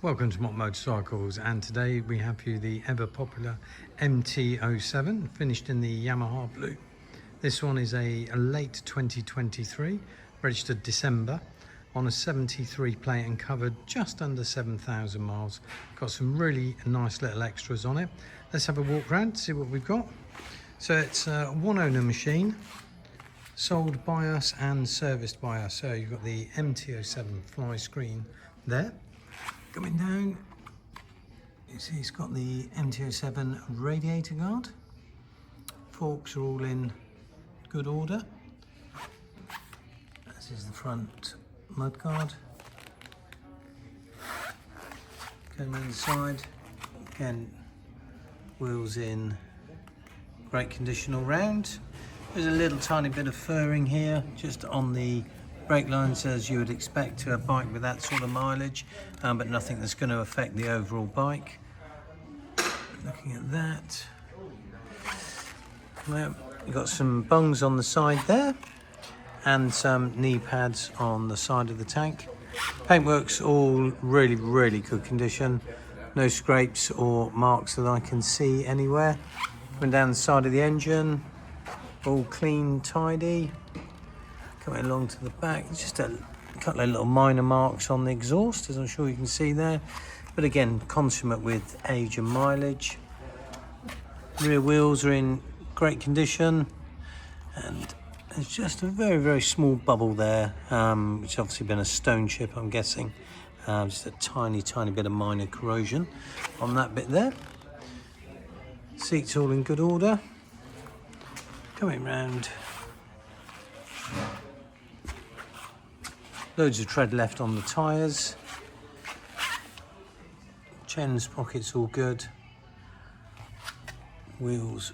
Welcome to Mott Motorcycles, and today we have for you the ever popular MT-07 finished in the Yamaha blue. This one is a late 2023, registered December, on a 73 plate and covered just under 7,000 miles. Got some really nice little extras on it. Let's have a walk around to see what we've got. So it's a one owner machine, sold by us and serviced by us. So you've got the MT-07 fly screen there. Coming down, you see it's got the MT-07 radiator guard. Forks are all in good order. This is the front mud guard. Going around the side, again, wheels in great condition all round. There's a little tiny bit of furring here, just on the brake lines, as you would expect to a bike with that sort of mileage, but nothing that's going to affect the overall bike. Looking at that, well, you've got some bungs on the side there and some knee pads on the side of the tank. Paintwork's all really good condition, no scrapes or marks that I can see anywhere. Going down the side of the engine, all clean, tidy. Coming along to the back, just a couple of little minor marks on the exhaust, as I'm sure you can see there, but again, consummate with age and mileage. Rear wheels are in great condition, and there's just a very small bubble there, which has obviously been a stone chip, I'm guessing. Just a tiny bit of minor corrosion on that bit there. Seats all in good order. Coming round, loads of tread left on the tyres. Chain and sprockets all good. Wheels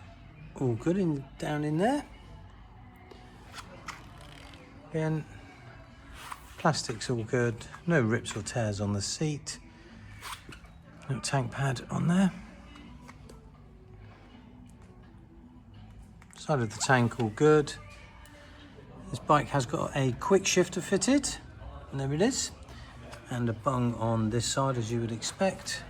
all good down in there. Again, plastics all good. No rips or tears on the seat. No tank pad on there. Side of the tank all good. This bike has got a quick shifter fitted, and there it is, and a bung on this side, as you would expect.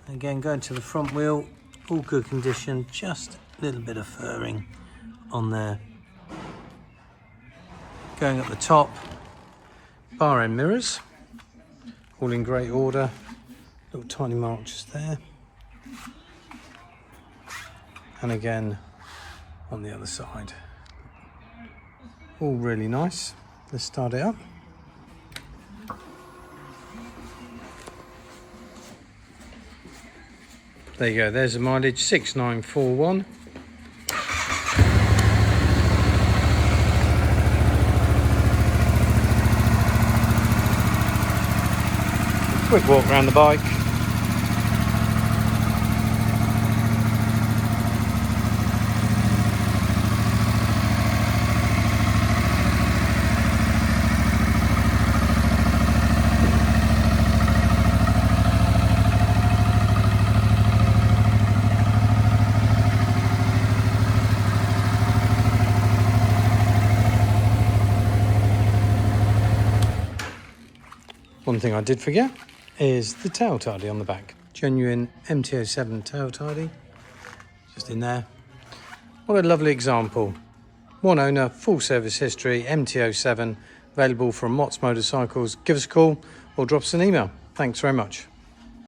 Again, going to the front wheel, all good condition, just a little bit of furring on there. Going up the top, bar end mirrors, all in great order. Little tiny mark just there. And again, on the other side. All really nice. Let's start it up. There you go, there's the mileage, 6941. Quick walk around the bike. One thing I did forget is the tail tidy on the back. Genuine MT-07 tail tidy, just in there. What a lovely example. One owner, full service history, MT-07, available from Mott Motorcycles. Give us a call or drop us an email. Thanks very much.